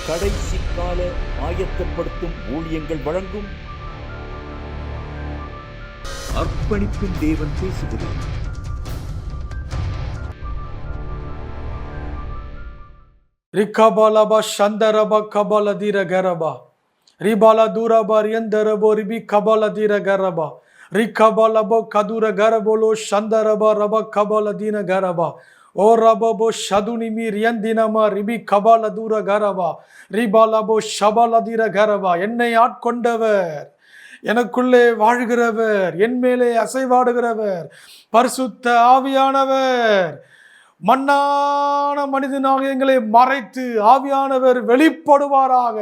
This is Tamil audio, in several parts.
கடைசி கால ஆயத்தப்படுத்தும் ஊழியங்கள் வழங்கும் அர்ப்பணிப்பின் தேவன் பேசுகிறேன். ரிகபாலபா சந்தரபா கபாலதீர கரபா ரிபாலா தூரபா ரியந்தரபோ ரிபி கபாலதீர கரபா ரிகபாலபோ கதுர கரபோலோ சந்தரபா ரபா கபாலதீன கரபா ஓ ரபபோ ஷதுனிமி ரியந்தினமா ரிபி கபால தூர கரபா ரிபாலபோ ஷபாலதீர கரபா. என்னை ஆட்கொண்டவர், எனக்குள்ளே வாழ்கிறவர், என் மேலே அசைவாடுகிறவர் பரிசுத்த ஆவியானவர். மண்ணான மனிதனாக எங்களை மறைத்து ஆவியானவர் வெளிப்படுவாராக.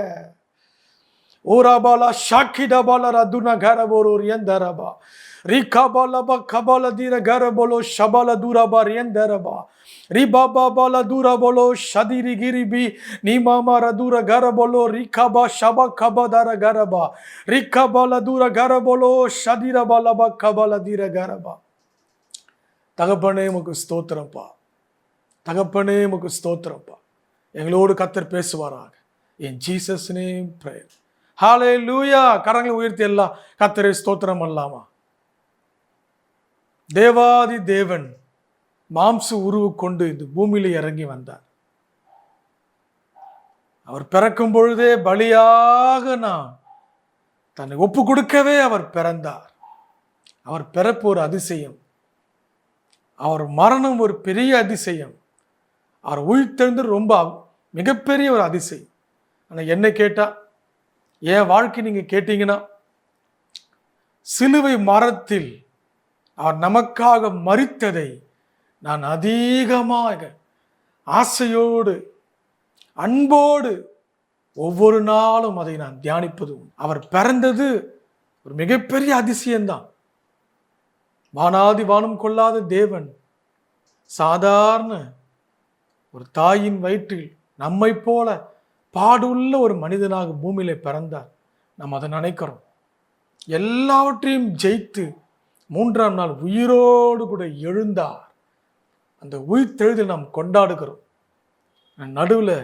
ஓராபாலா ஷாக்கிடபால ரதுன கரபோரோ ரியந்தரபா ரிகபாலபா கபாலதீர கரபோலோ ஷபால தூரபா ரியந்தரபா ரிபாபா பால தூரபோலோ ஷதிரி கிரிபி நீமாமா ரதூர கரபோலோ ரிகபா ஷபா கபதர கரபா ரிகபால தூர கரபோலோ ஷதிரபாலபா கபாலதீர கரபா. தகப்பனே உமக்கு ஸ்தோத்திரப்பா, தகப்பனே உமக்கு ஸ்தோத்திரப்பா. எங்களோடு கர்த்தர் பேசுவாராக. In Jesus name pray. ஹல்லேலூயா. கரங்களை உயர்த்தி எல்லாம் கர்த்தரை ஸ்தோத்திரம் அல்லாமா. தேவாதி தேவன் மாம்ச உருவு கொண்டு இந்த பூமியில இறங்கி வந்தார். அவர் பிறக்கும் பொழுதே பலியாக நான் தன்னை ஒப்பு கொடுக்கவே அவர் பிறந்தார். அவர் பிறப்பு ஒரு அதிசயம், அவர் மரணம் ஒரு பெரிய அதிசயம், அவர் உயிர்த்தெழுந்து ரொம்ப மிகப்பெரிய ஒரு அதிசயம். ஆனால் என்ன கேட்டால், என் வாழ்க்கை நீங்கள் கேட்டீங்கன்னா, சிலுவை மரத்தில் அவர் நமக்காக மரித்ததை நான் அதிகமாக ஆசையோடு அன்போடு ஒவ்வொரு நாளும் அதை நான் தியானிப்பது. அவர் பிறந்தது ஒரு மிகப்பெரிய அதிசயம்தான். வானாதி வானம் கொள்ளாத தேவன் சாதாரண ஒரு தாயின் வயிற்றில் நம்மை போல பாடுள்ள ஒரு மனிதனாக பூமியில பிறந்தார். நாம் அதை நினைக்கிறோம். எல்லாவற்றையும் ஜெயித்து 3ஆம் நாள் உயிரோடு கூட எழுந்தார். அந்த உயிர்த்தெழுதலை நாம் கொண்டாடுகிறோம். நடுவில்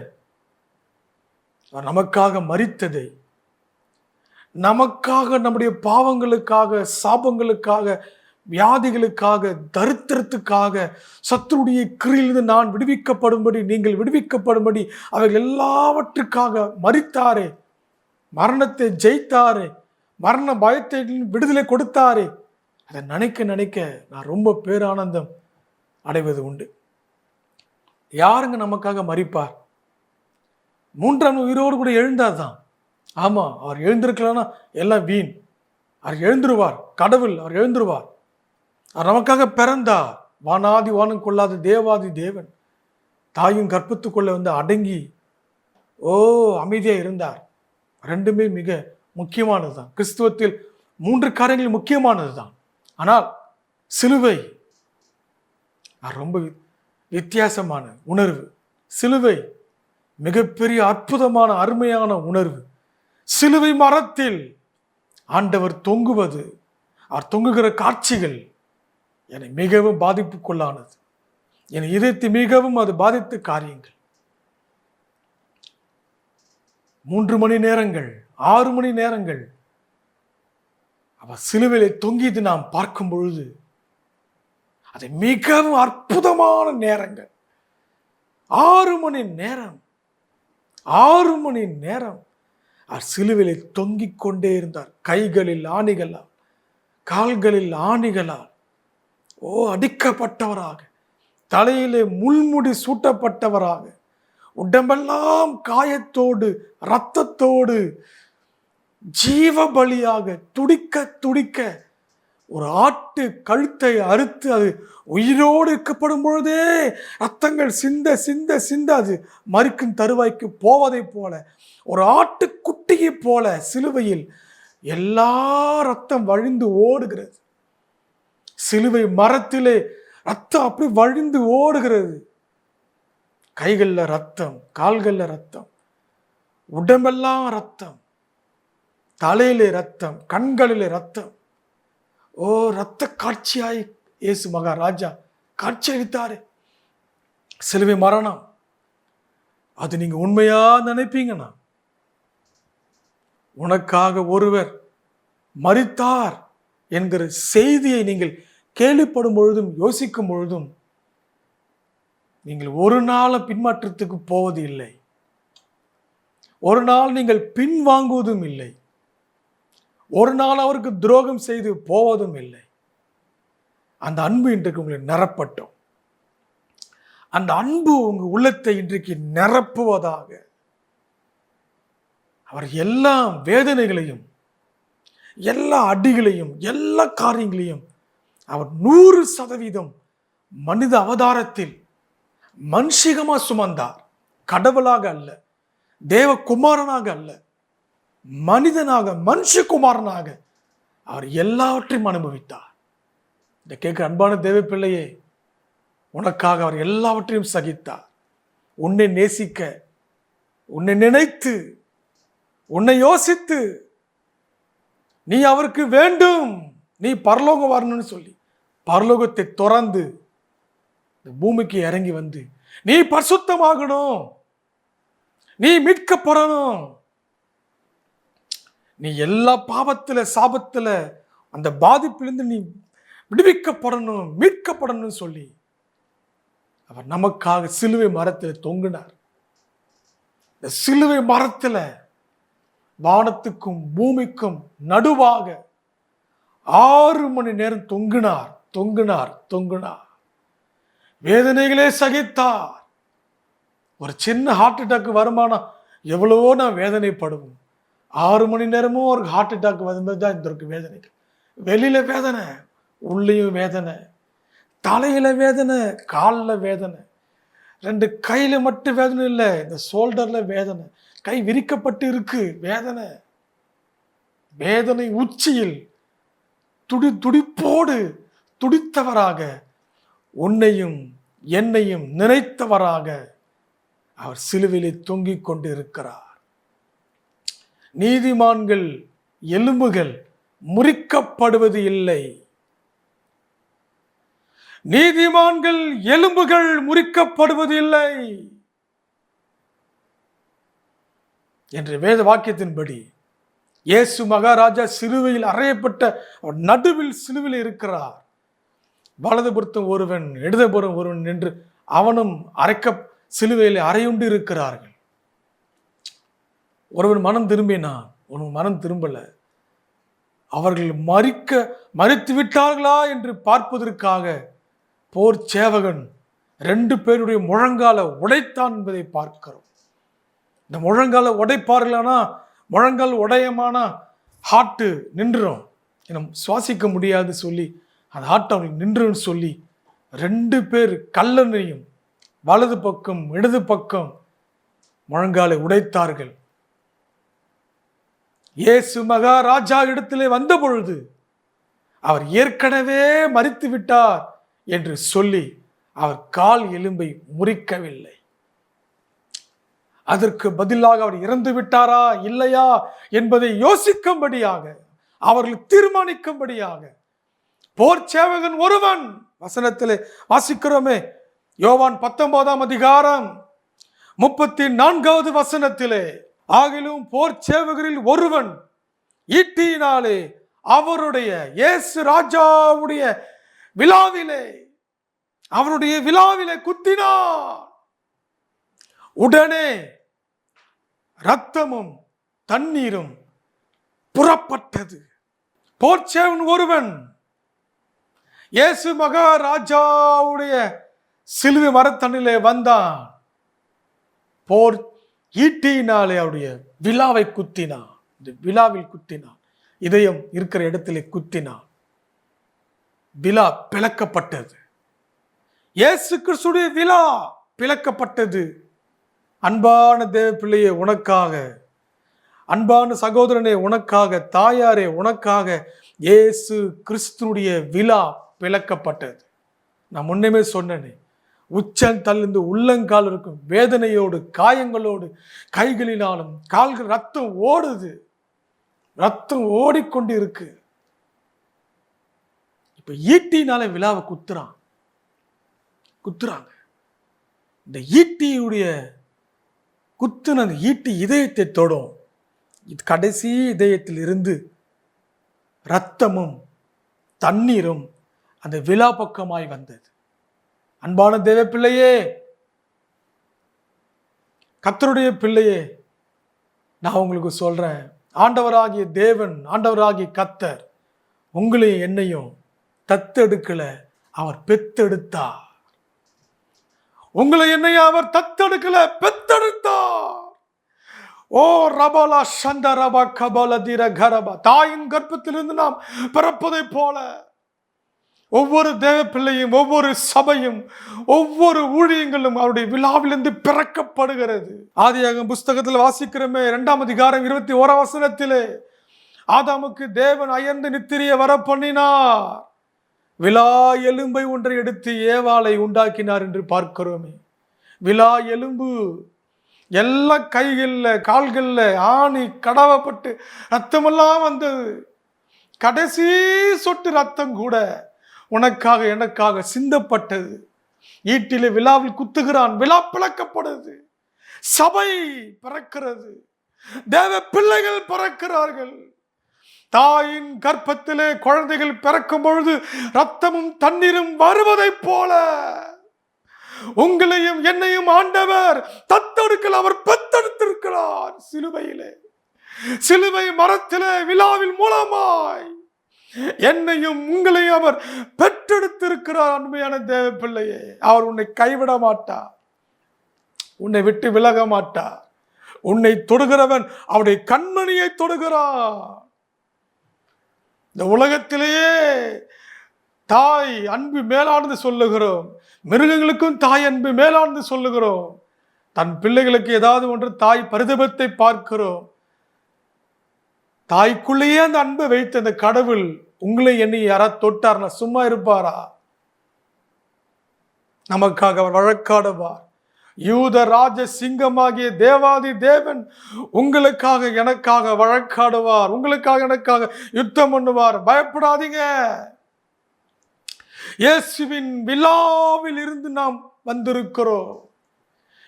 அவர் நமக்காக மரித்ததை, நமக்காக நம்முடைய பாவங்களுக்காக, சாபங்களுக்காக, வியாதிகளுக்காக, தரித்திரத்துக்காக, சத்துருடைய கிரியிலிருந்து நான் விடுவிக்கப்படும்படி, நீங்கள் விடுவிக்கப்படும்படி அவைகள் எல்லாவற்றுக்காக மரித்தாரே, மரணத்தை ஜெயித்தாரே, மரண பயத்தை விடுதலை கொடுத்தாரே. அதை நினைக்க நினைக்க நான் ரொம்ப பேரானந்தம் அடைவது உண்டு. யாருங்க நமக்காக மரிப்பார்? 3ஆம் உயிரோடு கூட எழுந்தார் தான். ஆமாம், அவர் எழுந்திருக்கலன்னா எல்லாம் வீண். அவர் எழுந்துருவார், கடவுள் அவர் எழுந்துருவார். அவர் நமக்காக பிறந்தார். வானாதி வானம் கொள்ளாத தேவாதி தேவன் தாயும் கர்ப்பத்துக்குள்ள வந்து அடங்கி அமைதியாக இருந்தார். ரெண்டுமே மிக முக்கியமானது தான். கிறிஸ்துவத்தில் 3 காரியங்கள் முக்கியமானது தான். ஆனால் சிலுவை ரொம்ப வித்தியாசமான உணர்வு. சிலுவை மிகப்பெரிய அற்புதமான அருமையான உணர்வு. சிலுவை மரத்தில் ஆண்டவர் தொங்குவது, அவர் தொங்குகிற காட்சிகள் என்னை மிகவும் பாதிப்புக்குள்ளானது. என் இதயத்தை மிகவும் அது பாதித்த காரியங்கள். 3 மணி நேரங்கள், 6 மணி நேரங்கள் அவர் சிலுவையிலே தொங்கியது நாம் பார்க்கும் பொழுது அது மிகவும் அற்புதமான நேரங்கள். 6 மணி நேரம், 6 மணி நேரம் அவர் சிலுவையிலே தொங்கிக் கொண்டே இருந்தார். கைகளில் ஆணிகளால், கால்களில் ஆணிகளால் அடிக்கப்பட்டவராக, தலையிலே முள்முடி சூட்டப்பட்டவராக, உடம்பெல்லாம் காயத்தோடு இரத்தத்தோடு ஜீவ பலியாக துடிக்க துடிக்க ஒரு ஆட்டு கழுத்தை அறுத்து அது உயிரோடு இருக்கப்படும் பொழுதே ரத்தங்கள் சிந்த சிந்த சிந்த அது மரிக்கும் தருவாய்க்கு போவதை போல, ஒரு ஆட்டுக்குட்டியை போல சிலுவையில் எல்லா ரத்தம் வழிந்து ஓடுகிறது. சிலுவை மரத்திலே ரத்தம் அப்படி வழிந்து ஓடுகிறது. கைகளில் ரத்தம், கால்களில் ரத்தம், உடம்பெல்லாம் ரத்தம், தலையிலே ரத்தம், கண்களிலே ரத்தம். ரத்த காட்சியாய் இயேசு மகாராஜா காட்சி அளித்தாரே. சிலுவை மரணம் அது நீங்க உண்மையா நினைப்பீங்கன்னா, உனக்காக ஒருவர் மரித்தார் என்கிற செய்தியை நீங்கள் கேள்விப்படும் பொழுதும் யோசிக்கும் பொழுதும் நீங்கள் ஒரு நாள் பின்மாற்றத்துக்கு போவது இல்லை. ஒரு நாள் நீங்கள் பின்வாங்குவதும் இல்லை. ஒரு நாள் அவருக்கு துரோகம் செய்து போவதும் இல்லை. அந்த அன்பு இன்றைக்கு உங்களை நிரப்பட்டும். அந்த அன்பு உங்க உள்ளத்தை இன்றைக்கு நிரப்புவதாக. அவர் எல்லா வேதனைகளையும், எல்லா அடிகளையும், எல்லா காரியங்களையும் அவர் 100% மனித அவதாரத்தில் மனுஷிகமா சுமந்தார். கடவுளாக அல்ல, தேவகுமாரனாக அல்ல, மனிதனாக, மனுஷகுமாரனாக அவர் எல்லாவற்றையும் அனுபவித்தார். இந்த கேட்க அன்பான தேவ பிள்ளையே, உனக்காக அவர் எல்லாவற்றையும் சகித்தார். உன்னை நேசிக்க, உன்னை நினைத்து, உன்னை யோசித்து, நீ அவருக்கு வேண்டும், நீ பரலோகம் வரணும்னு சொல்லி பரலோகத்தை துறந்து இந்த பூமிக்கு இறங்கி வந்து, நீ பரிசுத்தமாகணும், நீ மீட்கப்படணும், நீ எல்லா பாவத்துல சாபத்துல அந்த பாதிப்பிலிருந்து நீ விடுவிக்கப்படணும், மீட்கப்படணும் சொல்லி அவர் நமக்காக சிலுவை மரத்தில் தொங்கினார். இந்த சிலுவை மரத்தில் வானத்துக்கும் பூமிக்கும் நடுவாக 6 மணி நேரம் தொங்கினார், தொங்கினார், தொங்கினார். வேதனைகளே சகித்தார். ஒரு சின்ன ஹார்ட் அட்டாக் வருமானம் எவ்வளவோ நான் வேதனைப்படுவோம். 6 மணி நேரமும் ஒரு ஹார்ட் அட்டாக் வரும்போது தான் இதற்கு வேதனைகள். வெளியில வேதனை, உள்ளேயும் வேதனை, தலையில வேதனை, காலில் வேதனை, 2 கையில மட்டும் வேதனை இல்லை, இந்த ஷோல்டர்ல வேதனை, கை விரிக்கப்பட்டு இருக்கு வேதனை. வேதனை உச்சியில் துடிப்போடு துடித்தவராக, உன்னையும் என்னையும் நினைத்தவராக அவர் சிலுவையிலே தொங்கிக் கொண்டு இருக்கிறார். நீதிமான்கள் எலும்புகள் முறிக்கப்படுவது இல்லை. நீதிமான்கள் எலும்புகள் முறிக்கப்படுவது இல்லை என்ற வேத வாக்கியத்தின்படி இயேசு மகாராஜா சிலுவையில் அறையப்பட்ட நடுவில் சிலுவையில் இருக்கிறார். வலதுபுறத்தும் ஒருவன், இடதுபுறம் ஒருவன் நின்று அவனும் சிலுவையில் அறையுண்டு இருக்கிறார்கள். ஒருவன் மனம் திரும்பினான், ஒருவன் மனம் திரும்பல. அவர்கள் மரித்து விட்டார்களா என்று பார்ப்பதற்காக போர் சேவகன் 2 பேருடைய முழங்கால உடைத்தான் என்பதை பார்க்கிறோம். இந்த முழங்கால உடைப்பார்களானா, முழங்கால் உடையமானா ஹார்ட்டு நின்றுடும், இன்னும் சுவாசிக்க முடியாது சொல்லி அந்த ஹார்ட் அவங்களுக்கு நின்றுன்னு சொல்லி 2 பேர் கல்லனையும் வலது பக்கம் இடது பக்கம் முழங்காலை உடைத்தார்கள். இயேசு மகாராஜா இடத்திலே வந்த பொழுது அவர் ஏற்கனவே மரித்து விட்டார் என்று சொல்லி அவர் கால் எலும்பை முறிக்கவில்லை. அதற்கு பதிலாக அவர் இறந்து விட்டாரா இல்லையா என்பதை யோசிக்கும்படியாக, அவர்கள் தீர்மானிக்கும்படியாக போர் சேவகன் ஒருவன், வசனத்திலே வாசிக்கிறோமே, யோவான் 19ஆம் அதிகாரம் 34வது வசனத்திலே, ஆகிலும் போர் சேவகரில் ஒருவன் ஈட்டியினாலே அவருடைய இயேசு ராஜாவுடைய அவருடைய விலாவிலே குத்தினார். உடனே இரத்தமும் தண்ணீரும் புறப்பட்டது. போர்ச்சேவன் ஒருவன் இயேசு மகாராஜாவுடைய சிலுவை மரத்தண்ணிலே வந்தான். போர் ஈட்டியினாலே அவருடைய விலாவை குத்தினான். இந்த விலாவில் குத்தினான், இதயம் இருக்கிற இடத்திலே குத்தினான். விலா பிளக்கப்பட்டது. இயேசு கிறிஸ்துடைய விலா பிளக்கப்பட்டது. அன்பான தேவ பிள்ளையே, உனக்காக, அன்பான சகோதரனே உனக்காக, தாயாரே உனக்காக இயேசு கிறிஸ்துடைய விலா பிளக்கப்பட்டது. நான் முன்னமே சொன்னேனே, உச்சந்தல்லிருந்து உள்ளங்கால் இருக்கும் வேதனையோடு, காயங்களோடு, கைகளினாலும் கால்கள் ரத்தம் ஓடுது, ரத்தம் ஓடிக்கொண்டு இருக்கு. இப்ப ஈட்டினால விழாவை குத்துறாங்க. இந்த ஈட்டியுடைய குத்துன அந்த ஈட்டி இதயத்தை தொடும். இது கடைசி இதயத்தில் இருந்து இரத்தமும் தண்ணீரும் அந்த விழா பக்கமாய் வந்தது. அன்பான தேவ பிள்ளையே, கர்த்தருடைய பிள்ளையே, நான் உங்களுக்கு சொல்றேன், ஆண்டவராகிய தேவன், ஆண்டவராகிய கர்த்தர் உங்களையும் என்னையும் தத்தெடுக்கல, அவர் பெத்தெடுத்தார். உங்களை என்னையும் அவர் தத்தெடுக்கல, பெத்தெடுத்தார். ஓ ரபலா சந்த ரபா கபல தீர கரபா. தாயின் கர்ப்பத்திலிருந்து நாம் பிறப்பதை போல ஒவ்வொரு தேவ பிள்ளையும், ஒவ்வொரு சபையும், ஒவ்வொரு ஊழியங்களும் அவருடைய விழாவிலிருந்து பிறக்கப்படுகிறது. ஆதியாகமம் புஸ்தகத்தில் வாசிக்கிறோமே, 2ஆம் அதிகாரம் 21ஆம் வசனத்திலே, ஆதாமுக்கு தேவன் அயர்ந்து நித்திரிய வர பண்ணினார், விலா எலும்பை ஒன்றை எடுத்து ஏவாளை உண்டாக்கினார் என்று பார்க்கிறோமே. விலா எலும்பு எல்லாம் கைகள்ல கால்கள்ல ஆணி கடவப்பட்டு ரத்தமெல்லாம் வந்தது. கடைசி சொட்டு ரத்தம் கூட உனக்காக எனக்காக சிந்தப்பட்டது. ஈட்டிலே விழாவில் குத்துகிறான், விழா பிளக்கப்படுது, சபை பிறக்கிறது, தேவ பிள்ளைகள் பிறக்கிறார்கள். தாயின் கர்ப்பத்திலே குழந்தைகள் பிறக்கும் பொழுது ரத்தமும் தண்ணீரும் வருவதை போல உங்களையும் என்னையும் ஆண்டவர் தத்தெடுக்கல, அவர் பெத்தெடுத்திருக்கிறார். சிலுவையிலே, சிலுவை மரத்திலே விழாவில் மூலமாய் என்னையும் உங்களையும் அவர் பெற்றெடுத்திருக்கிறார். அன்பையான தேவ பிள்ளையே, அவர் உன்னை கைவிட மாட்டார், உன்னை விட்டு விலக மாட்டார். உன்னை தொடுகிறவன் அவருடைய கண்மணியை தொடுகிறார். இந்த உலகத்திலேயே தாய் அன்பு மேலானது சொல்லுகிறோம், மிருகங்களுக்கும் தாய் அன்பு மேலானது சொல்லுகிறோம். தன் பிள்ளைகளுக்கு ஏதாவது ஒன்று தாய் பரிதபத்தை பார்க்கிறோம். தாய்க்குள்ளேயே அந்த அன்பை வைத்த அந்த கடவுள் உங்களை என்னை யாராவது தொட்டார்னா சும்மா இருப்பாரா? நமக்காக அவர் வழக்காடுவார். யூத ராஜ சிங்கமாகிய தேவாதி தேவன் உங்களுக்காக எனக்காக வழக்காடுவார், உங்களுக்காக எனக்காக யுத்தம் பண்ணுவார். பயப்படாதீங்க. இயேசுவின் விழாவில் இருந்து நாம் வந்திருக்கிறோம்.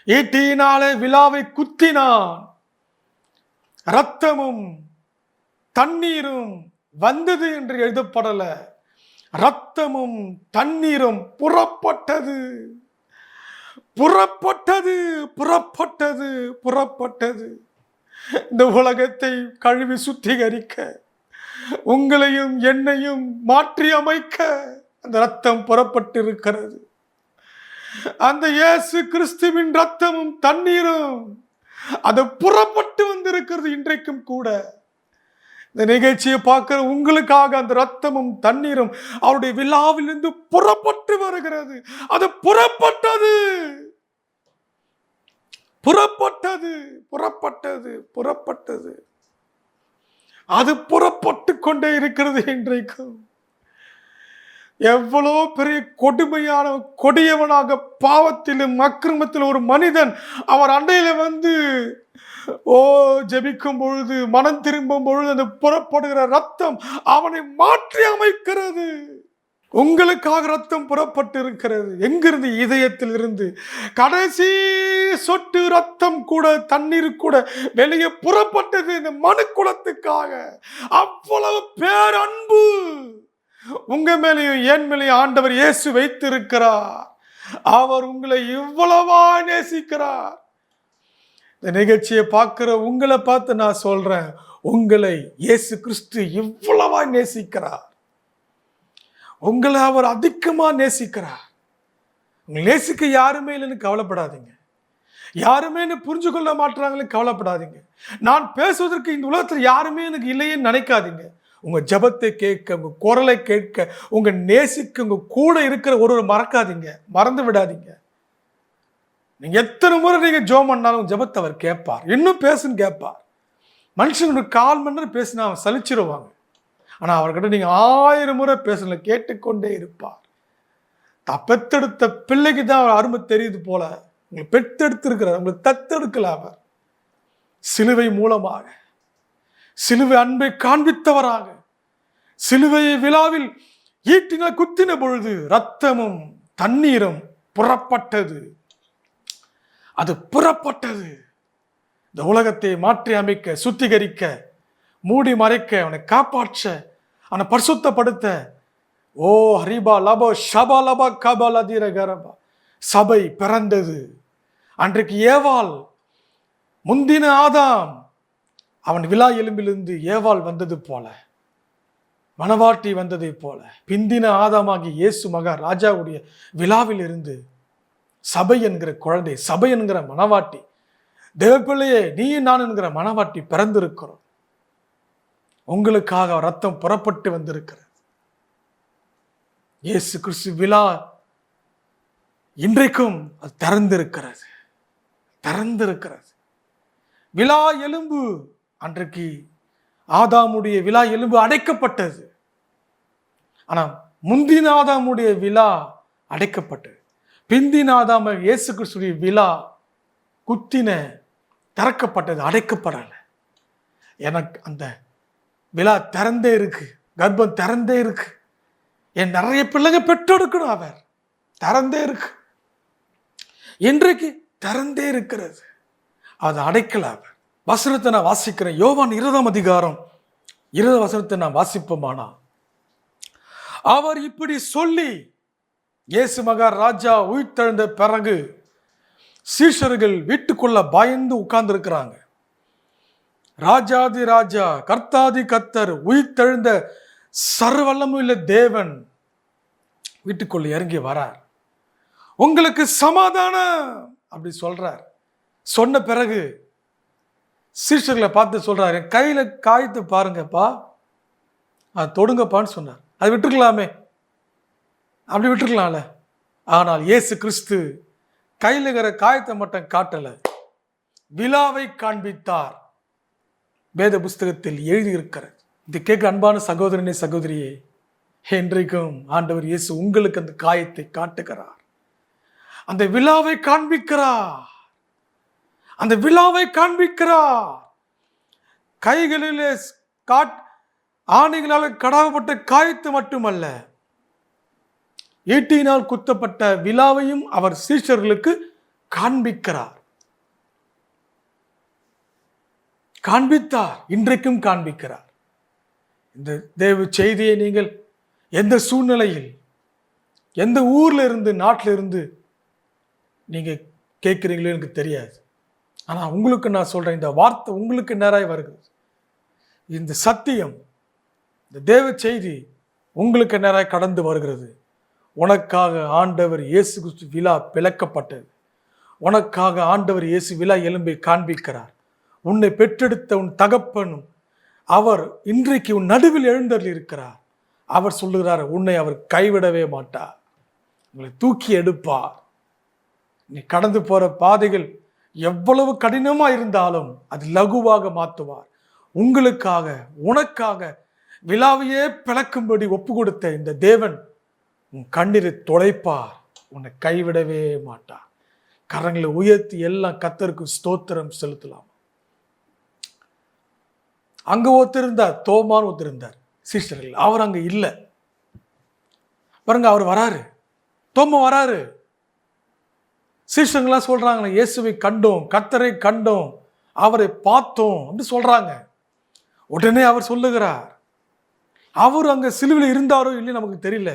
ஈட்டியினாலே விழாவை குத்தினான், இரத்தமும் தண்ணீரும் வந்தது என்று எழுதப்படல, இரத்தமும் தண்ணீரும் புறப்பட்டது, புறப்பட்டது, புறப்பட்டது, புறப்பட்டது. இந்த உலகத்தை கழுவி சுத்திகரிக்க, உங்களையும் என்னையும் மாற்றி அமைக்க அந்த ரத்தம் புறப்பட்டிருக்கிறது. அந்த இயேசு கிறிஸ்துவின் ரத்தமும் தண்ணீரும் அது புறப்பட்டு வந்திருக்கிறது. இன்றைக்கும் கூட இந்த நிகழ்ச்சியை பார்க்கிற உங்களுக்காக அந்த ரத்தமும் தண்ணீரும் அவருடைய விழாவிலிருந்து புறப்பட்டு வருகிறது. அது புறப்பட்டது, புறப்பட்டது, புறப்பட்டது, புறப்பட்டது. அது புறப்பட்டு கொண்டே இருக்கிறது. இன்றைக்கும் எவ்வளோ பெரிய கொடுமையான கொடியவனாக பாவத்திலும் அக்கிரமத்திலும் ஒரு மனிதன் அவர் அண்டையில வந்து ஜெபிக்கும் பொழுது, மனம் திரும்பும் பொழுது அந்த புறப்படுகிற ரத்தம் அவனை மாற்றி அமைக்கிறது. உங்களுக்காக ரத்தம் புறப்பட்டு இருக்கிறது. எங்கிருந்து? இதயத்தில் இருந்து. கடைசி சொட்டு ரத்தம் கூட தண்ணீர் கூட வெளியே புறப்பட்டது இந்த மனு குலத்துக்காக. அவ்வளவு பேரன்பு உங்க மேலேயும் என் மேலேயும் ஆண்டவர் இயேசு வைத்திருக்கிறார். அவர் உங்களை இவ்வளவா நேசிக்கிறார். இந்த நிகழ்ச்சியை பார்க்கிற உங்களை பார்த்து நான் சொல்றேன், உங்களை இயேசு கிறிஸ்து இவ்வளவா நேசிக்கிறார். உங்களை அவர் அதிகமா நேசிக்கிறார். உங்களை நேசிக்க யாருமே இல்லைன்னு கவலைப்படாதீங்க. யாருமே என்ன புரிஞ்சு கொள்ள மாட்டாங்களேன்னு கவலைப்படாதீங்க. நான் பேசுவதற்கு இந்த உலகத்தில் யாருமே எனக்கு இல்லையேன்னு நினைக்காதீங்க. உங்க ஜெபத்தை கேட்க, உங்க குரலை கேட்க, உங்க நேசிக்க, உங்க கூட இருக்கிற ஒரு மறக்காதீங்க, மறந்து விடாதீங்க. நீங்க எத்தனை முறை நீங்க ஜெபம் பண்ணாலும் ஜெபத்தை அவர் கேட்பார். இன்னும் பேசுன்னு கேட்பார். மனுஷங்களுக்கு 1/4 மணி நேரம் பேசினா அவன் சலிச்சிருவாங்க. ஆனா அவர்கிட்ட நீங்க 1000 முறை பேசல, கேட்டுக்கொண்டே இருப்பார். பெத்தெடுத்த பிள்ளைக்கு தான் அவர் அருமை தெரியுது போல. உங்களை பெத்தெடுத்து இருக்கிறார், உங்களை தத்தெடுக்கல. அவர் சிலுவை மூலமாக, சிலுவை அன்பை காண்பித்தவராக, சிலுவையை விழாவில் ஈட்டின குத்தின பொழுது ரத்தமும் தண்ணீரும் புறப்பட்டது. அது புறப்பட்டது. இந்த உலகத்தை மாற்றி அமைக்க, சுத்திகரிக்க, மூடி மறைக்க, அவனை காப்பாற்ற, அவனை பரிசுத்தப்படுத்த, ஓ ஹரிபா லபோ ஷபா லபா கபா லதீர கரபா, சபை பிறந்தது. அன்றைக்கு ஏவாள், முந்தின ஆதாம் அவன் விலா எலும்பிலிருந்து ஏவாள் வந்தது போல, மணவாட்டி வந்ததை போல, பிந்தின ஆதாமாகி இயேசு மகா ராஜாவுடைய விழாவில் இருந்து சபை என்கிற குழந்தை, சபை என்கிற மணவாட்டி, தேவப்பிள்ளையே நீ நான் என்கிற மணவாட்டி பிறந்திருக்கிறோம். உங்களுக்காக ரத்தம் புறப்பட்டு வந்திருக்கிறது. இயேசு கிறிஸ்து விழா இன்றைக்கும் அது திறந்திருக்கிறது, திறந்திருக்கிறது. விழா எலும்பு, அன்றைக்கு ஆதாமுடைய விழா எலும்பு அடைக்கப்பட்டது. ஆனால் முந்தின ஆதாமுடைய விழா அடைக்கப்பட்டது. பிந்தின ஆதாம இயேசு கிறிஸ்துடைய விழா குத்தின திறக்கப்பட்டது, அடைக்கப்படலை. எனக்கு அந்த விழா திறந்தே இருக்கு, கர்ப்பம் திறந்தே இருக்கு. என் நிறைய பிள்ளைங்க பெற்றெடுக்கணும், அவர் திறந்தே இருக்கு. இன்றைக்கு திறந்தே இருக்கிறது, அது அடைக்கல. அவர் வசனத்தை நான் வாசிக்கிறேன். யோவான் 20 அதிகாரம் 20 வசனத்தை நான் வாசிப்போமானா, அவர் இப்படி சொல்லி, இயேசு மகா ராஜா உயிர்த்தெழுந்த பிறகு சீஷர்கள் வீட்டுக்குள்ள பயந்து உட்கார்ந்து இருக்கிறாங்க. ராஜாதி ராஜா, கர்த்தாதி கர்த்தர், உயிர்த்தெழுந்த சர்வல்லமுள்ள தேவன் வீட்டுக்குள்ள இறங்கி வரார். உங்களுக்கு சமாதானம் அப்படி சொல்றார். சொன்ன பிறகு சீஷர்களை பார்த்து சொல்றாரு, என் கையில காயத்தை பாருங்கப்பா, அது தொடுங்கப்பான்னு சொன்னார். அது விட்டுருக்கலாமே, அப்படி விட்டுருக்கலாம்ல. ஆனால் இயேசு கிறிஸ்து கையில் இருக்கிற காயத்தை மட்டும் காட்டல, விழாவை காண்பித்தார். வேத புஸ்தகத்தில் எழுதியிருக்கிறது. இது கேட்க அன்பான சகோதரனே சகோதரியே, இன்றைக்கும் ஆண்டவர் இயேசு உங்களுக்கு அந்த காயத்தை காட்டுகிறார், அந்த விழாவை காண்பிக்கிறார், அந்த விழாவை காண்பிக்கிறார். கைகளிலே ஆணைகளால் கடாவப்பட்ட காயத்தை மட்டுமல்ல, ஈட்டியினால் குத்தப்பட்ட விழாவையும் அவர் சீஷர்களுக்கு காண்பிக்கிறார், காண்பித்தார், இன்றைக்கும் காண்பிக்கிறார். இந்த தேவ செய்தியை நீங்கள் எந்த சூழ்நிலையில், எந்த ஊர்ல இருந்து, நாட்டில் இருந்து நீங்க கேட்குறீங்களோ எனக்கு தெரியாது. ஆனால் உங்களுக்கு நான் சொல்றேன், இந்த வார்த்தை உங்களுக்கு நேராய் வருகிறது. இந்த சத்தியம், இந்த தேவ செய்தி உங்களுக்கு நேராய் கடந்து வருகிறது. உனக்காக ஆண்டவர் இயேசு கிறிஸ்து விழா பிளக்கப்பட்டது. உனக்காக ஆண்டவர் இயேசு விழா எலும்பை காண்பிக்கிறார். உன்னை பெற்றெடுத்த உன் தகப்பனும் அவர் இன்றைக்கு உன் நடுவில் எழுந்தருள் இருக்கிறார். அவர் சொல்லுகிறார், உன்னை அவர் கைவிடவே மாட்டார், உங்களை தூக்கி எடுப்பார். நீ கடந்து போற பாதைகள் எவ்வளவு கடினமா இருந்தாலும் அது லகுவாக மாற்றுவார். உங்களுக்காக, உனக்காக விழாவையே பிளக்கும்படி ஒப்பு கொடுத்த இந்த தேவன் உன் கண்ணீரை துடைப்பார், உன்னை கைவிடவே மாட்டார். கரங்களை உயர்த்தி எல்லாம் கர்த்தருக்கு ஸ்தோத்திரம் செலுத்தலாம். அங்க ஒருத்தருந்தார், தோமான்னு ஒருத்தருந்தார் சீஷர்கள். அவர் அங்க இல்லை பாருங்க. அவர் வராரு, தோமா வராரு. சீஷர்கள்லாம் சொல்றாங்க, இயேசுவை கண்டோம், கர்த்தரை கண்டோம், அவரை பார்த்தோம் என்று சொல்றாங்க. உடனே அவர் சொல்லுகிறார், அவர் அங்க சிலுவையில் இருந்தாரோ இல்லைன்னு நமக்கு தெரியல,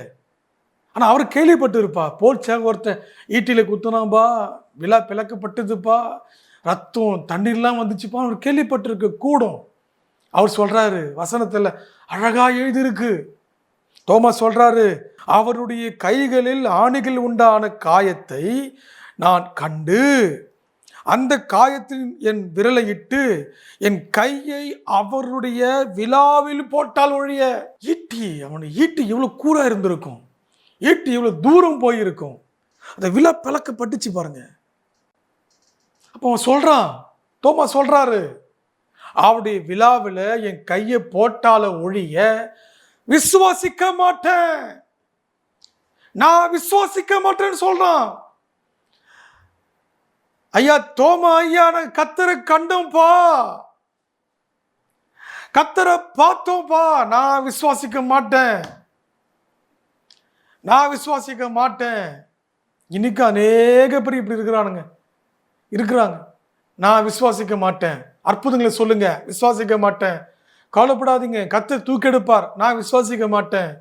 ஆனா அவர் கேள்விப்பட்டு இருப்பா. போல் ஒருத்தன் ஈட்டியில குத்துனாம்பா, விழா பிளக்கப்பட்டதுப்பா, ரத்தம் தண்ணீர்லாம் வந்துச்சுப்பா, அவர் கேள்விப்பட்டிருக்க கூடும். அவர் சொல்றாரு, வசனத்துல அழகா எழுதியிருக்கு. தோமா சொல்றாரு, அவருடைய கைகளில் ஆணிகள் உண்டான காயத்தை நான் கண்டு அந்த காயத்தில் என் விரலை இட்டு என் கையை அவருடைய விழாவில் போட்டால் ஒழிய. ஈட்டி, அவனுடைய ஈட்டி எவ்வளவு கூரா இருந்திருக்கும், ஈட்டி எவ்வளவு தூரம் போயிருக்கும், அந்த விழா பிளக்கப்பட்டுச்சு பாருங்க. அப்போ அவன் சொல்றான், தோமா சொல்றாரு, அவருடைய விழாவில் என் கையை போட்டால ஒழிய விசுவாசிக்க மாட்டேன், நான் விசுவாசிக்க மாட்டேன்னு சொல்றான். ஐயா தோமா, ஐயா நான் கர்த்தரை கண்டோம்பா, கர்த்தரை பார்த்தோம்பா, நான் விசுவாசிக்க மாட்டேன், நான் விசுவாசிக்க மாட்டேன். இன்னைக்கு அநேக பேர் இப்படி இருக்கிறானுங்க, இருக்கிறாங்க. நான் விசுவாசிக்க மாட்டேன். அற்புதங்களை சொல்லுங்க, விசுவாசிக்க மாட்டேன். கவலைப்படாதீங்க, கர்த்தர் தூக்கெடுப்பார், நான் விசுவாசிக்க மாட்டேன்.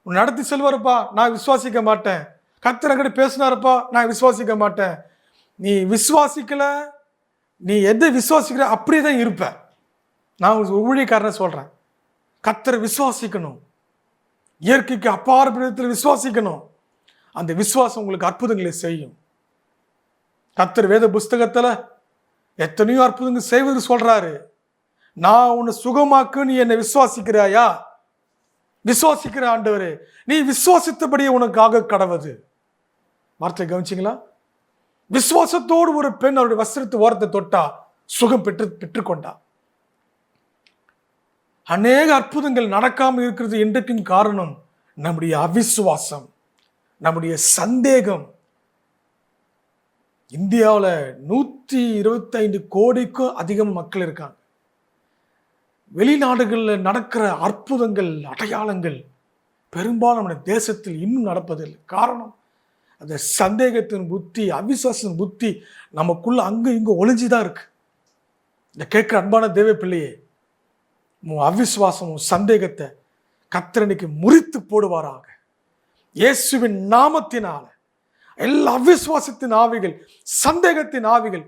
நடத்தி செல்வாருப்பா, நான் விசுவாசிக்க மாட்டேன். கர்த்தர் என்கிட்ட பேசினாருப்பா, நான் விசுவாசிக்க மாட்டேன். நீ விசுவாசிக்கல, நீ எதை விசுவாசிக்கிற அப்படியே தான் இருப்ப. நான் ஊழியக்காரனை சொல்றேன், கர்த்தரை விசுவாசிக்கணும், இயற்கைக்கு அப்பாற்பட்டத்தில் விசுவாசிக்கணும். அந்த விசுவாசம் உங்களுக்கு அற்புதங்களை செய்யும். கர்த்தர் வேத புஸ்தகத்துல எத்தனையோ அற்புதங்கள் செய்வது சொல்றாரு. நான் உன்னை சுகமாக்கு, நீ என்னை விசுவாசிக்கிறாயா? விசுவாசிக்கிற ஆண்டவரே, நீ விசுவாசித்தபடியே உனக்காக கடவுது. வார்த்தை கவனிச்சிங்களா? விசுவாசத்தோடு ஒரு பெண் அவருடைய வஸ்திரத்து ஓரத்தை தொட்டா சுகம் பெற்றுக்கொண்டா. அநேக அற்புதங்கள் நடக்காமல் இருக்கிறது என்றைக்கும் காரணம் நம்முடைய அவிசுவாசம், நம்முடைய சந்தேகம். இந்தியாவில் 125 கோடிக்கும் அதிகம் மக்கள் இருக்காங்க. வெளிநாடுகளில் நடக்கிற அற்புதங்கள், அடையாளங்கள் பெரும்பாலும் நம்ம தேசத்தில் இன்னும் நடப்பதில்லை. காரணம், அந்த சந்தேகத்தின் புத்தி, அவிசுவாசத்தின் புத்தி நமக்குள்ள அங்கே இங்கே ஒளிஞ்சுதான் இருக்கு. இந்த கேட்குற அன்பான தேவ பிள்ளையே, உன் அவிசுவாசம், உன் சந்தேகத்தை கர்த்தர் இன்னைக்கு முறித்து போடுவாராக. இயேசுவின் நாமத்தினால எல்லா அவிசுவாசத்தின் ஆவிகள், சந்தேகத்தின் ஆவிகள்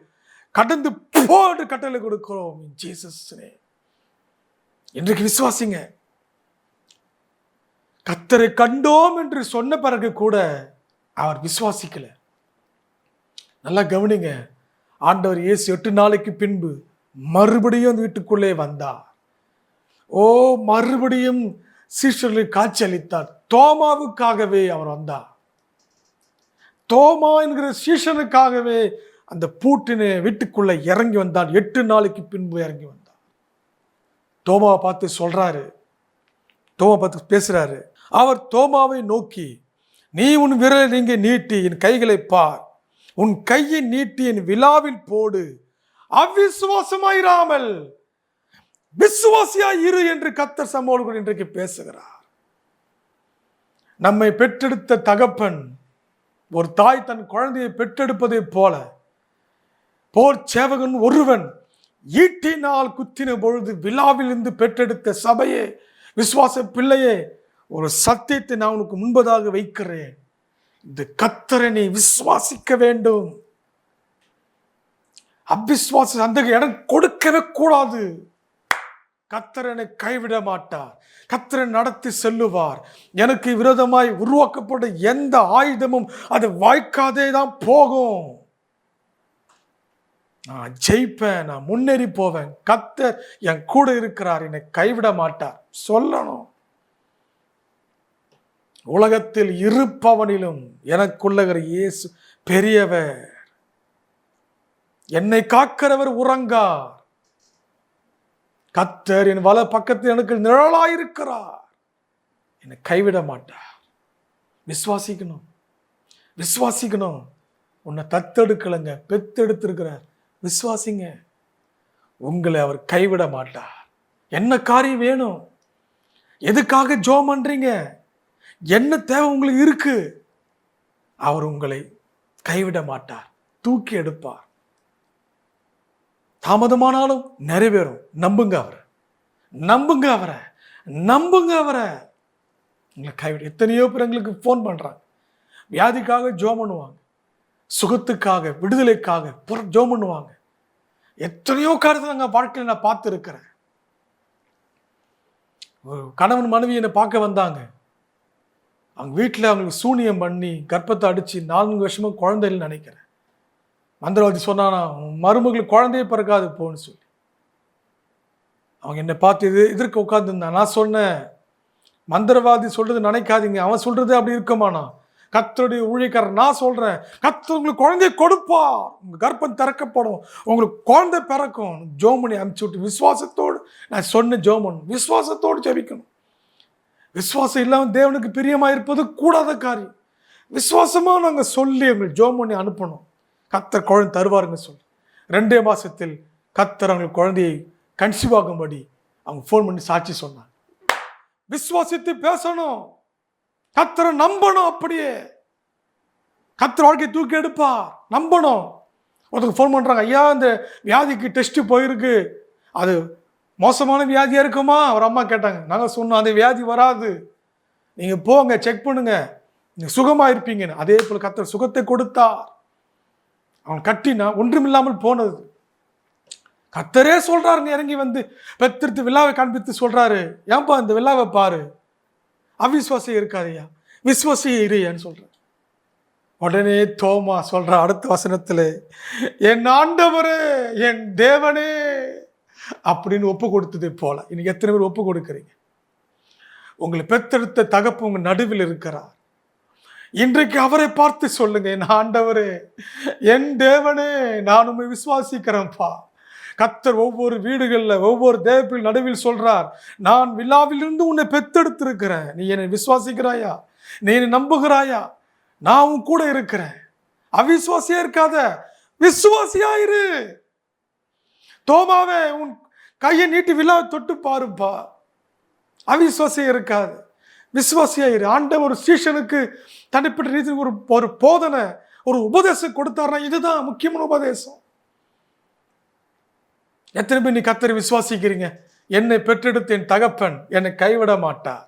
கடந்து போடு கட்டளை கொடுக்கிறோம். Jesus name. இன்றைக்கு விசுவாசிங்க. கர்த்தரை கண்டோம் என்று சொன்ன பிறகு கூட அவர் விசுவாசிக்கல. நல்லா கவனிங்க. ஆண்டவர் இயேசு 8 நாளைக்கு பின்பு மறுபடியும் அந்த வீட்டுக்குள்ளே வந்தார். மறுபடியும் சீஷர்களுக்கு காட்சி அளித்தார். தோமாவுக்காகவே அவர் வந்தார். தோமா என்கிற சீஷனுக்காகவே அந்த பூட்டின வீட்டுக்குள்ள இறங்கி வந்தார். 8 நாளைக்கு பின்பு இறங்கி வந்தார். தோமாவை பார்த்து சொல்றாரு, தோமா பார்த்து பேசுறாரு. அவர் தோமாவை நோக்கி, நீ உன் விரலை நீங்க நீட்டி என் கைகளை பார், உன் கையை நீட்டி என் விலாவில் போடு, அவிசுவாசமாயிராமல் விசுவாசியாய் இரு என்று கர்த்தர் சமூகம் இன்றைக்கு பேசுகிறார். நம்மை பெற்றெடுத்த தகப்பன், ஒரு தாய் தன் குழந்தையை பெற்றெடுப்பதை போல போர் சேவகன் ஒருவன் ஈட்டினால் குத்தின பொழுது விழாவில் இருந்து பெற்றெடுத்த சபையே, விசுவாச பிள்ளையே, ஒரு சத்தியத்தை நான் உனக்கு முன்பதாக வைக்கிறேன். இந்த கர்த்தரை நீ விசுவாசிக்க வேண்டும். அவிசுவாச அந்த இடம் கொடுக்கவே கூடாது. கர்த்தர் என்னை கைவிட மாட்டார். கர்த்தரை நடத்தி செல்லுவார். எனக்கு விரோதமாய் உருவாக்கப்பட்ட எந்த ஆயுதமும் அது வாய்க்காதே தான் போகும். நான் ஜெயிப்பேன், நான் முன்னேறி போவேன். கர்த்தர் என் கூட இருக்கிறார், என்னை கைவிட மாட்டார் சொல்லணும். உலகத்தில் இருப்பவனிலும் எனக்குள்ளகிற இயேசு பெரியவர். என்னை காக்கிறவர் உறங்கார். கர்த்தர் என் வல பக்கத்தில் எனக்கு நிழலாயிருக்கிறார், என்னை கைவிட மாட்டார். விசுவாசிக்கணும், விசுவாசிக்கணும். உன்னை தத்தெடுக்கலைங்க, பெத்தெடுத்திருக்கிறார். விசுவாசிங்க, உங்களை அவர் கைவிட மாட்டார். என்ன காரியம் வேணும்? எதுக்காக ஜெபம் பண்றீங்க? என்ன தேவை உங்களுக்கு இருக்கு? அவர் உங்களை கைவிட மாட்டார், தூக்கி எடுப்பார். தாமதமானாலும் நிறைவேறும். நம்புங்க அவரை, நம்புங்க அவரை, நம்புங்க அவரை. உங்களை கைவிட. எத்தனையோ பேர் எங்களுக்கு ஃபோன் பண்றாங்க, வியாதிக்காக ஜெபம் பண்ணுவாங்க, சுகத்துக்காக, விடுதலைக்காக ஜெபம் பண்ணுவாங்க. எத்தனையோ காரியத்தை நாங்கள் வாழ்க்கையில் நான் பார்த்து இருக்கிறேன். ஒரு கணவன் மனைவி என்னை பார்க்க வந்தாங்க. அவங்க வீட்டில் அவங்களுக்கு சூனியம் பண்ணி கர்ப்பத்தை அடித்து 4 வருஷமா குழந்தை இல்லைன்னு நினைக்கிறேன். மந்திரவாதி சொன்னானா, மருமகளுக்கு குழந்தையே பிறக்காது போன்னு சொல்லி. அவங்க என்னை பார்த்து எதிர்க்க உட்காந்துருந்தான். நான் சொன்னேன், மந்திரவாதி சொல்றது நினைக்காதீங்க, அவன் சொல்றது அப்படி இருக்கமானா. கர்த்தருடைய ஊழியக்காரர் நான் சொல்றேன், கர்த்தர் உங்களுக்கு குழந்தைய கொடுப்பார், உங்க கர்ப்பம் திறக்கப்படும், உங்களுக்கு குழந்தை பிறக்கும். ஜோமனி அனுப்பிச்சு விட்டு விசுவாசத்தோடு நான் சொன்ன ஜோமன் விசுவாசத்தோடு ஜெபிக்கணும். விசுவாசம் இல்லாமல் தேவனுக்கு பிரியமா இருப்பது கூடாத காரியம். விசுவாசமா நாங்க சொல்லி உங்களுக்கு ஜோமனி அனுப்பணும். கர்த்தர் குழந்தை தருவாருங்க சொல்லி 2 மாசத்தில் கர்த்தர் அவங்களுக்கு குழந்தையை கன்சீவ் ஆகும்படி அவங்க ஃபோன் பண்ணி சாட்சி சொன்னாங்க. விசுவாசித்து பேசணும், கர்த்தரை நம்பணும். அப்படியே கர்த்தர் வாழ்க்கையை தூக்கி எடுப்பார். நம்பணும். ஒருத்தருக்கு ஃபோன் பண்ணுறாங்க, ஐயா இந்த வியாதிக்கு டெஸ்ட்டு போயிருக்கு, அது மோசமான வியாதியாக இருக்குமா? அவர் அம்மா கேட்டாங்க. நாங்கள் சொன்னோம், அந்த வியாதி வராது, நீங்கள் போங்க செக் பண்ணுங்க, நீங்கள் சுகமாக இருப்பீங்கன்னு. அதே போல் கர்த்தர் சுகத்தை கொடுத்தார். அவன் கட்டினா ஒன்றுமில்லாமல் போனது. கர்த்தரே சொல்றாருங்க, இறங்கி வந்து பெத்தெடுத்து விழாவை காண்பித்து சொல்றாரு, ஏன்பா இந்த விழாவை பாரு, அவிசுவாசி இருக்காதையா, விசுவாசி இருன்னு சொல்ற. உடனே தோமா சொல்ற அடுத்த வசனத்துல, என் ஆண்டவரே என் தேவனே அப்படின்னு ஒப்பு கொடுத்தது போல. இன்னைக்கு எத்தனை பேர் ஒப்பு கொடுக்குறீங்க? உங்களை பெத்தெடுத்த தகப்பு உங்க நடுவில் இருக்கிறார். இன்றைக்கு அவரை பார்த்து சொல்லுங்க, என் ஆண்டவரே என் தேவனே நான் உண்மை விசுவாசிக்கிறேன்ப்பா. கர்த்தர் ஒவ்வொரு வீடுகளில் ஒவ்வொரு தேவப்பில் நடுவில் சொல்றார், நான் விழாவிலிருந்து உன்னை பெத்தெடுத்திருக்கிறேன், நீ என்னை விசுவாசிக்கிறாயா, நீ என்னை நம்புகிறாயா, நான் உன் கூட இருக்கிறேன். அவிசுவாசியா இருக்காத, விசுவாசியாயிரு. தோமாவே உன் கையை நீட்டி விழாவை தொட்டு பாருப்பா, அவிசுவாசியா இருக்காது, விசுவாசியாயிரு. ஆண்டவர் ஒரு ஸ்டேஷனுக்கு தனிப்பட்ட ரீதியில் ஒரு போதனை, ஒரு உபதேசம் கொடுத்தாருன்னா இதுதான் முக்கியமான உபதேசம். எத்தனை பேர் நீ கர்த்தரை விசுவாசிக்கிறீங்க? என்னை பெற்றெடுத்த என் தகப்பன் என்னை கைவிட மாட்டார்,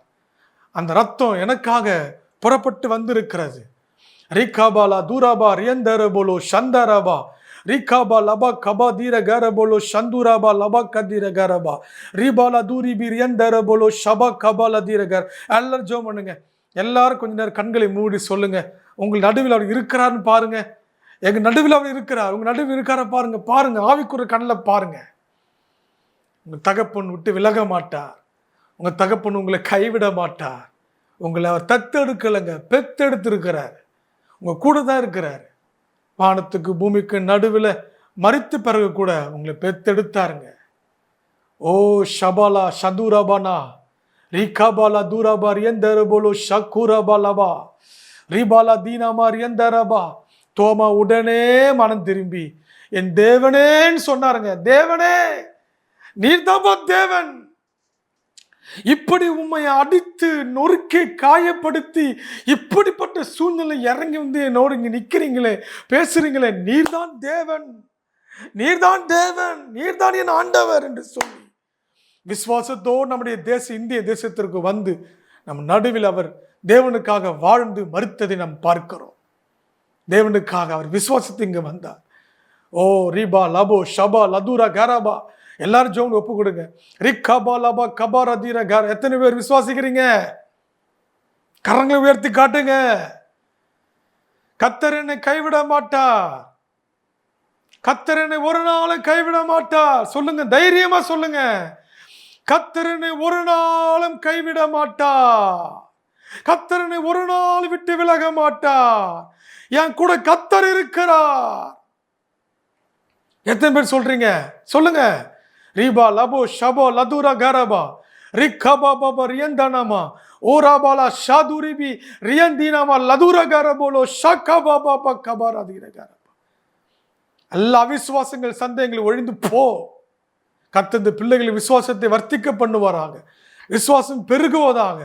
அந்த ரத்தம் எனக்காக புறப்பட்டு வந்திருக்கிறது. ரிகாபாலா தூராபா ரியந்தரபோலோ சந்தரபா ரிகாபா லபா கபா தீர கரபோலோ சந்துராபா லபா கதீர கரபா ரிபாலா தூரிபி ரியந்தரபோலோ ஷபா கபாலா தீர கர். எல்லாரும் ஜெபம் பண்ணுங்க. எல்லாரும் கொஞ்ச நேரம் கண்களை மூடி சொல்லுங்க, உங்கள் நடுவில் அவர் இருக்கிறார்னு பாருங்க. எங்க நடுவில் அவர் இருக்கிறார், உங்க நடுவில் இருக்கார பாருங்க. பாருங்க, ஆவிக்குற கண்ணில் பாருங்க. உங்க தகப்பன் விட்டு விலக மாட்டார், உங்க தகப்பன் உங்களை கைவிட மாட்டார். உங்களை அவர் தத்தெடுக்கலைங்க, பெத்தெடுத்திருக்கிறார், உங்க கூட தான் இருக்கிறார். வானத்துக்கு பூமிக்கு நடுவில் மரித்த பிறகு கூட உங்களை பெத்தெடுத்தாருங்க. ஓ ஷபாலா ஷதுரபானா ரிகாபாலா தூராபா ரியந்தரபோலோ ஷக்குரபாலபா ரிபாலா தீனாமா ரியந்தரபா. தோமா உடனே மனம் திரும்பி என் தேவனேன்னு சொன்னாருங்க. தேவனே நீர்தான்பா தேவன், இப்படி உண்மை அடித்து நொறுக்கி காயப்படுத்தி இப்படிப்பட்ட சூழ்நிலை இறங்கி வந்து என்னோடு இங்க நிக்கிறீங்களே, பேசுறீங்களே, நீர்தான் தேவன், நீர்தான் தேவன், நீர்தான் என் ஆண்டவர் என்று சொல்லி விசுவாசத்தோடு நம்முடைய இந்திய தேசத்திற்கு வந்து நம் நடுவில் அவர் தேவனுக்காக வாழ்ந்து மரித்ததை நாம் பார்க்கிறோம். தேவனுக்காக அவர் விசுவாசத்தை இங்க வந்தார். ஓ ரிபா லபோ ஷபா லதுரா கரபா. எல்லாரும் ஜோன் ஒப்பு கொடுங்க. ரிகபா லபா கபாரா தீர கர. எத்தனை பேர் விசுவாசிக்கிறீங்க? கரங்களை உயர்த்தி காட்டுங்க. கர்த்தர் என்னை கைவிட மாட்டார், கர்த்தர் என்னை ஒரு நாளும் கைவிட மாட்டார். சொல்லுங்க, தைரியமா சொல்லுங்க, கர்த்தர் என்னை ஒரு நாளும் கைவிட மாட்டார், கர்த்தர் என்னை ஒரு நாள் விட்டு விலக மாட்டார், என் கூட கர்த்தர் இருக்கிறார். எத்தனை பேர் சொல்றீங்க? சொல்லுங்க. ரிபா லபோ ஷபோ லதுரா கரபா ரிகபா பாபா ரியந்தனமா ஓராபாலா ஷாதுரிபி ரியந்தினமா லதுரா கரபோலோ ஷகபா பாபா கபாரா தீர கரபா. எல்லா விசுவாசங்கள் சந்தேகங்கள் ஒழிந்து போ. கர்த்தர் பிள்ளைகள் விசுவாசத்தை வர்த்திக்க பண்ணுவாராக, விசுவாசம் பெருகுவதாக.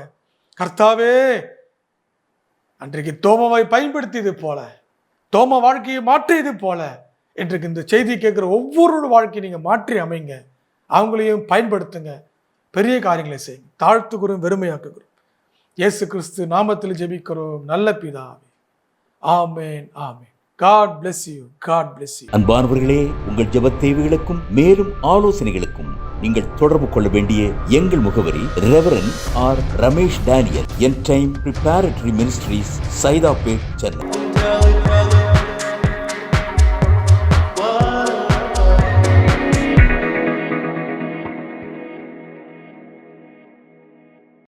கர்த்தாவே அன்றைக்கு தோமாவை பயன்படுத்தியது போல, தோமா வாழ்க்கையை மாற்றியது போல, இன்றைக்கு இந்த செய்தி கேட்குற ஒவ்வொரு வாழ்க்கையை நீங்கள் மாற்றி அமைங்க, அவங்களையும் பயன்படுத்துங்க, பெரிய காரியங்களை செய்யுங்க. தாழ்த்துக்கிறோம், வெறுமையாக்குகிறோம். இயேசு கிறிஸ்து நாமத்தில் ஜெபிக்கிறோம் நல்ல பிதாவே, ஆமேன் ஆமேன். God bless you. God bless you. அன்பானவர்களே, உங்கள் ஜெபத் தேவைகளுக்கும் மேலும் ஆலோசனைகளுக்கும் நீங்கள் தொடர்பு கொள்ள வேண்டிய எங்கள் முகவரி ரெவரண்ட் ஆர் ரமேஷ் டேனியல், என் டைம் ப்ரிப்பேரட்டரி மினிஸ்ட்ரீஸ், சைதாப்பேட், சென்னை.